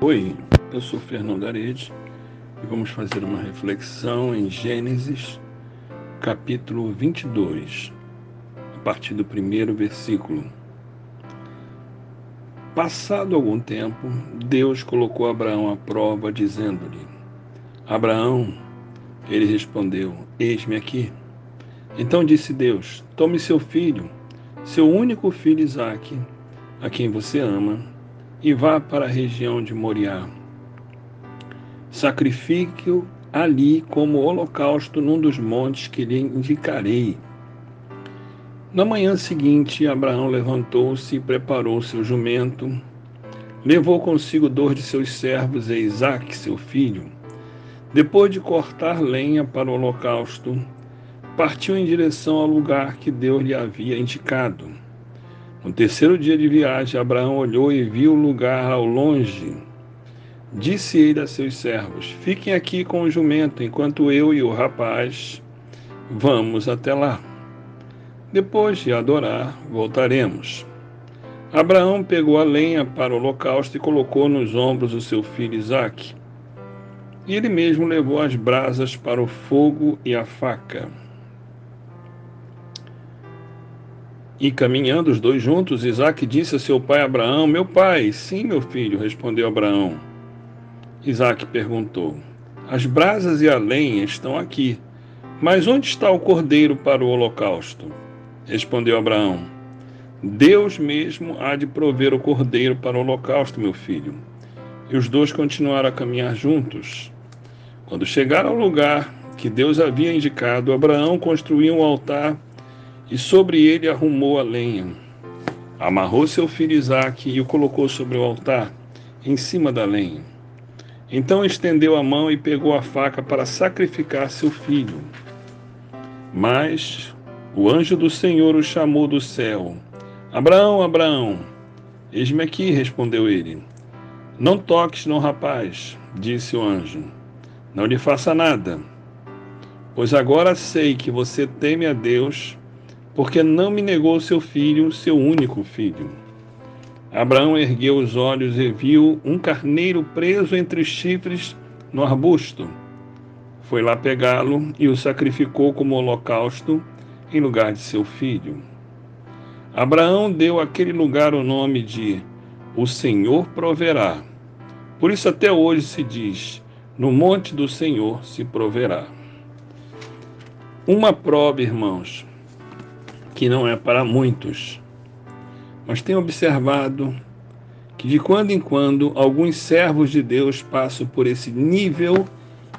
Oi, eu sou Fernando Arede e vamos fazer uma reflexão em Gênesis, capítulo 22, a partir do primeiro versículo. Passado algum tempo, Deus colocou Abraão à prova, dizendo-lhe: Abraão, ele respondeu: Eis-me aqui. Então disse Deus: Tome seu filho, seu único filho Isaque, a quem você ama, e vá para a região de Moriá. Sacrifique-o ali como holocausto num dos montes que lhe indicarei. Na manhã seguinte, Abraão levantou-se e preparou seu jumento, levou consigo 2 de seus servos e Isaque, seu filho. Depois de cortar lenha para o holocausto, partiu em direção ao lugar que Deus lhe havia indicado. No terceiro dia de viagem, Abraão olhou e viu o lugar ao longe. Disse ele a seus servos: Fiquem aqui com o jumento, enquanto eu e o rapaz vamos até lá. Depois de adorar, voltaremos. Abraão pegou a lenha para o holocausto e colocou nos ombros o seu filho Isaque. E ele mesmo levou as brasas para o fogo e a faca. E caminhando os dois juntos, Isaque disse a seu pai Abraão: Meu pai. Sim, meu filho, respondeu Abraão. Isaque perguntou: As brasas e a lenha estão aqui, mas onde está o cordeiro para o holocausto? Respondeu Abraão: Deus mesmo há de prover o cordeiro para o holocausto, meu filho. E os dois continuaram a caminhar juntos. Quando chegaram ao lugar que Deus havia indicado, Abraão construiu um altar e sobre ele arrumou a lenha. Amarrou seu filho Isaque e o colocou sobre o altar, em cima da lenha. Então estendeu a mão e pegou a faca para sacrificar seu filho. Mas o anjo do Senhor o chamou do céu. Abraão, Abraão. Eis-me aqui, respondeu ele. Não toques no rapaz, disse o anjo. Não lhe faça nada, pois agora sei que você teme a Deus, porque não me negou seu filho, seu único filho. Abraão ergueu os olhos e viu um carneiro preso entre os chifres no arbusto. Foi lá pegá-lo e o sacrificou como holocausto em lugar de seu filho. Abraão deu àquele lugar o nome de O Senhor Proverá. Por isso até hoje se diz: No monte do Senhor se proverá. Uma prova, irmãos, que não é para muitos, mas tenho observado que de quando em quando alguns servos de Deus passam por esse nível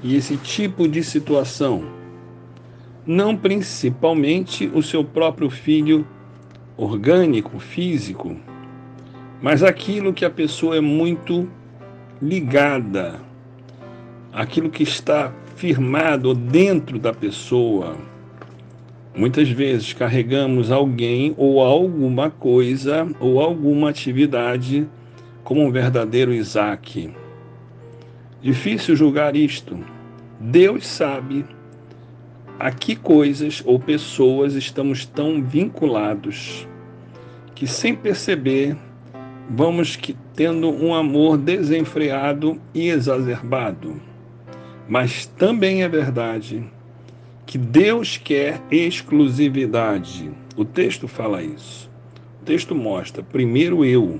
e esse tipo de situação. Não principalmente o seu próprio filho orgânico, físico, mas aquilo que a pessoa é muito ligada, aquilo que está firmado dentro da pessoa. Muitas vezes carregamos alguém ou alguma coisa ou alguma atividade como um verdadeiro Isaque. Difícil julgar isto. Deus sabe a que coisas ou pessoas estamos tão vinculados que, sem perceber, vamos tendo um amor desenfreado e exacerbado. Mas também é verdade que Deus quer exclusividade. O texto fala isso. O texto mostra, primeiro eu.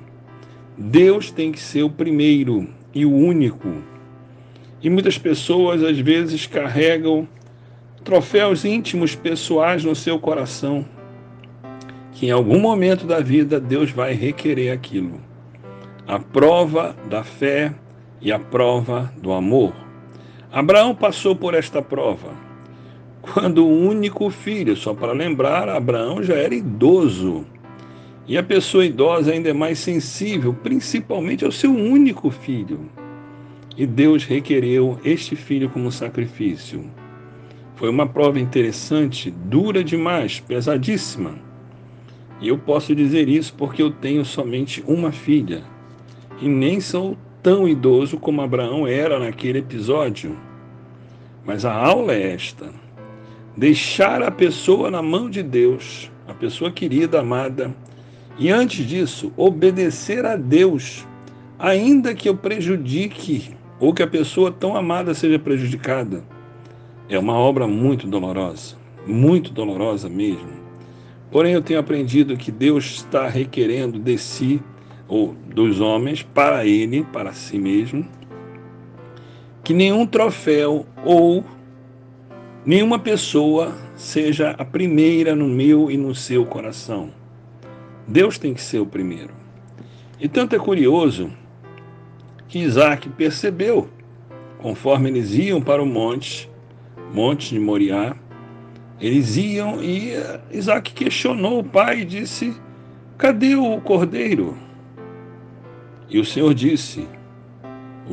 Deus tem que ser o primeiro e o único. E muitas pessoas, às vezes, carregam troféus íntimos, pessoais no seu coração, que em algum momento da vida Deus vai requerer aquilo. A prova da fé e a prova do amor. Abraão passou por esta prova. Quando o único filho, só para lembrar, Abraão já era idoso. E a pessoa idosa ainda é mais sensível, principalmente ao seu único filho. E Deus requereu este filho como sacrifício. Foi uma prova interessante, dura demais, pesadíssima. E eu posso dizer isso porque eu tenho somente uma filha. E nem sou tão idoso como Abraão era naquele episódio. Mas a aula é esta: deixar a pessoa na mão de Deus, a pessoa querida, amada, e antes disso, obedecer a Deus, ainda que eu prejudique ou que a pessoa tão amada seja prejudicada. É uma obra muito dolorosa mesmo. Porém, eu tenho aprendido que Deus está requerendo de si, ou dos homens, para ele, para si mesmo, que nenhum troféu ou nenhuma pessoa seja a primeira no meu e no seu coração. Deus tem que ser o primeiro. E tanto é curioso que Isaac percebeu, conforme eles iam para o monte de Moriá, eles iam e Isaac questionou o pai e disse: cadê o cordeiro? E o Senhor disse,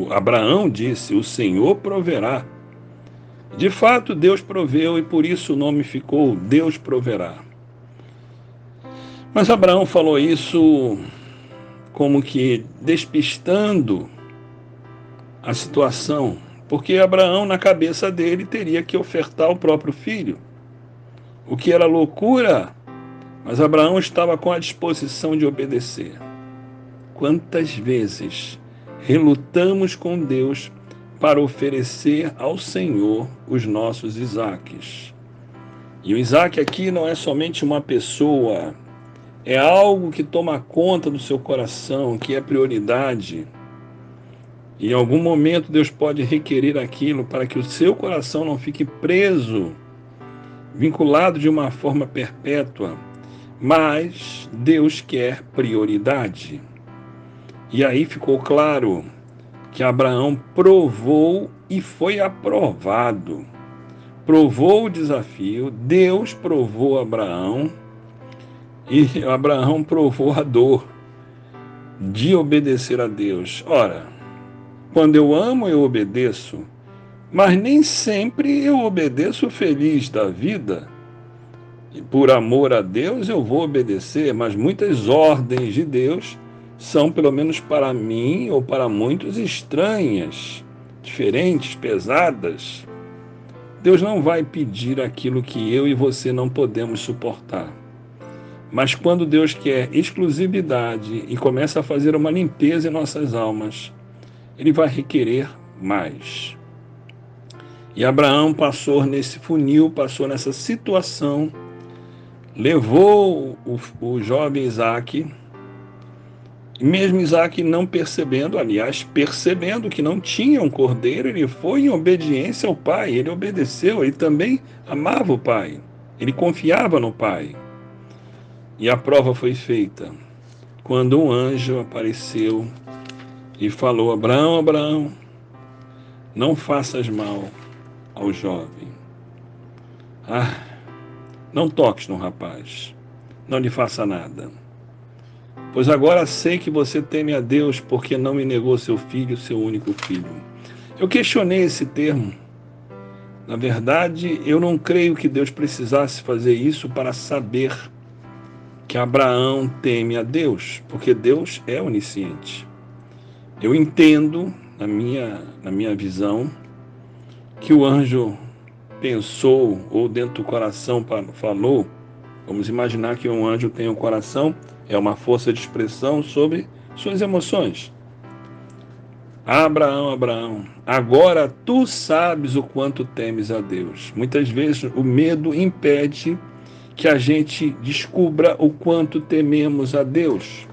Abraão disse: o Senhor proverá. De fato, Deus proveu e por isso o nome ficou Deus proverá. Mas Abraão falou isso como que despistando a situação, porque Abraão, na cabeça dele, teria que ofertar o próprio filho, o que era loucura, mas Abraão estava com a disposição de obedecer. Quantas vezes relutamos com Deus para oferecer ao Senhor os nossos Isaques? E o Isaac aqui não é somente uma pessoa, é algo que toma conta do seu coração, que é prioridade. E em algum momento Deus pode requerer aquilo para que o seu coração não fique preso, vinculado de uma forma perpétua, mas Deus quer prioridade. E aí ficou claro que Abraão provou e foi aprovado. Provou o desafio, Deus provou Abraão e Abraão provou a dor de obedecer a Deus. Ora, quando eu amo, eu obedeço, mas nem sempre eu obedeço feliz da vida. E por amor a Deus eu vou obedecer, mas muitas ordens de Deus são, pelo menos para mim ou para muitos, estranhas, diferentes, pesadas. Deus não vai pedir aquilo que eu e você não podemos suportar. Mas quando Deus quer exclusividade e começa a fazer uma limpeza em nossas almas, Ele vai requerer mais. E Abraão passou nesse funil, passou nessa situação, levou o jovem Isaac, e mesmo Isaac não percebendo, aliás, percebendo que não tinha um cordeiro, ele foi em obediência ao pai, ele obedeceu, ele também amava o pai, ele confiava no pai. E a prova foi feita, quando um anjo apareceu e falou: Abraão, Abraão, não faças mal ao jovem. Não toques no rapaz, não lhe faça nada. Pois agora sei que você teme a Deus, porque não me negou seu filho, seu único filho. Eu questionei esse termo. Na verdade, eu não creio que Deus precisasse fazer isso para saber que Abraão teme a Deus, porque Deus é onisciente. Eu entendo, na minha visão, que o anjo pensou, ou dentro do coração falou. Vamos imaginar que um anjo tem um coração, é uma força de expressão sobre suas emoções. Abraão, Abraão, agora tu sabes o quanto temes a Deus. Muitas vezes o medo impede que a gente descubra o quanto tememos a Deus.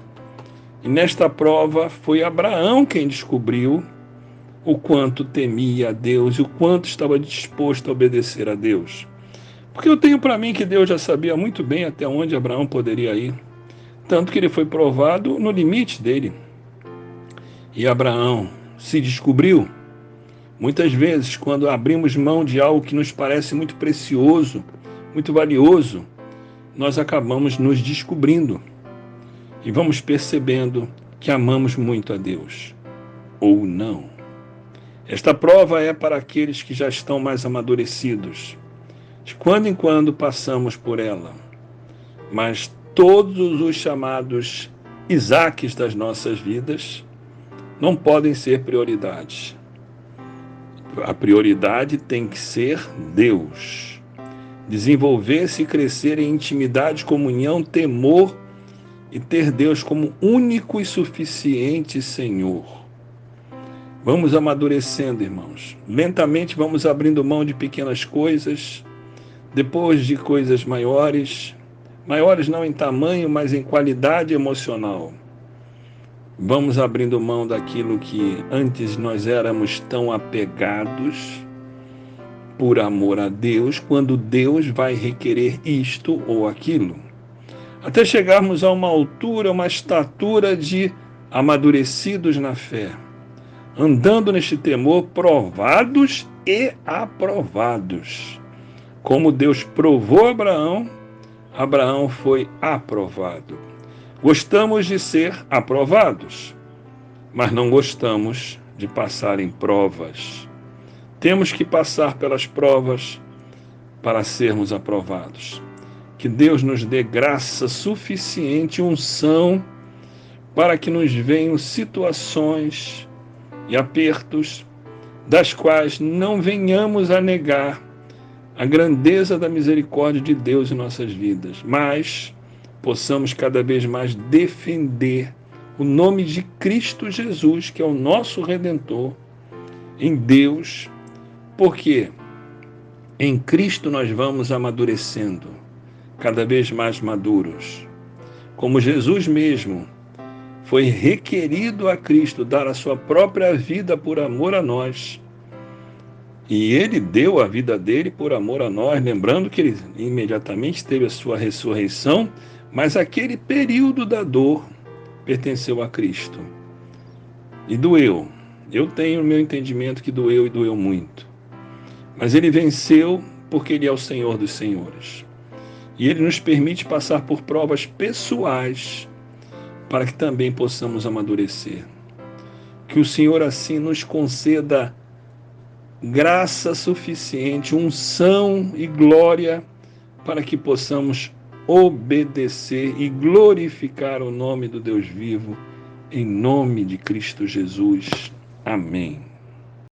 E nesta prova foi Abraão quem descobriu o quanto temia a Deus e o quanto estava disposto a obedecer a Deus. Porque eu tenho para mim que Deus já sabia muito bem até onde Abraão poderia ir, tanto que ele foi provado no limite dele. E Abraão se descobriu. Muitas vezes, quando abrimos mão de algo que nos parece muito precioso, muito valioso, nós acabamos nos descobrindo e vamos percebendo que amamos muito a Deus, ou não. Esta prova é para aqueles que já estão mais amadurecidos. De quando em quando passamos por ela, mas todos os chamados Isaques das nossas vidas não podem ser prioridades. A prioridade tem que ser Deus. Desenvolver-se e crescer em intimidade, comunhão, temor e ter Deus como único e suficiente Senhor. Vamos amadurecendo, irmãos. Lentamente vamos abrindo mão de pequenas coisas, depois de coisas maiores. Maiores não em tamanho, mas em qualidade emocional. Vamos abrindo mão daquilo que antes nós éramos tão apegados por amor a Deus, quando Deus vai requerer isto ou aquilo. Até chegarmos a uma altura, uma estatura de amadurecidos na fé, andando neste temor, provados e aprovados. Como Deus provou Abraão, Abraão foi aprovado. Gostamos de ser aprovados, mas não gostamos de passar em provas. Temos que passar pelas provas para sermos aprovados. Que Deus nos dê graça suficiente, unção, para que nos venham situações e apertos, das quais não venhamos a negar a grandeza da misericórdia de Deus em nossas vidas, mas possamos cada vez mais defender o nome de Cristo Jesus, que é o nosso Redentor, em Deus, porque em Cristo nós vamos amadurecendo, cada vez mais maduros. Como Jesus mesmo foi requerido a Cristo dar a sua própria vida por amor a nós, e ele deu a vida dele por amor a nós, lembrando que ele imediatamente teve a sua ressurreição, mas aquele período da dor pertenceu a Cristo. E doeu. Eu tenho o meu entendimento que doeu e doeu muito. Mas ele venceu porque ele é o Senhor dos Senhores. E ele nos permite passar por provas pessoais para que também possamos amadurecer. Que o Senhor assim nos conceda graça suficiente, unção e glória para que possamos obedecer e glorificar o nome do Deus vivo, em nome de Cristo Jesus. Amém.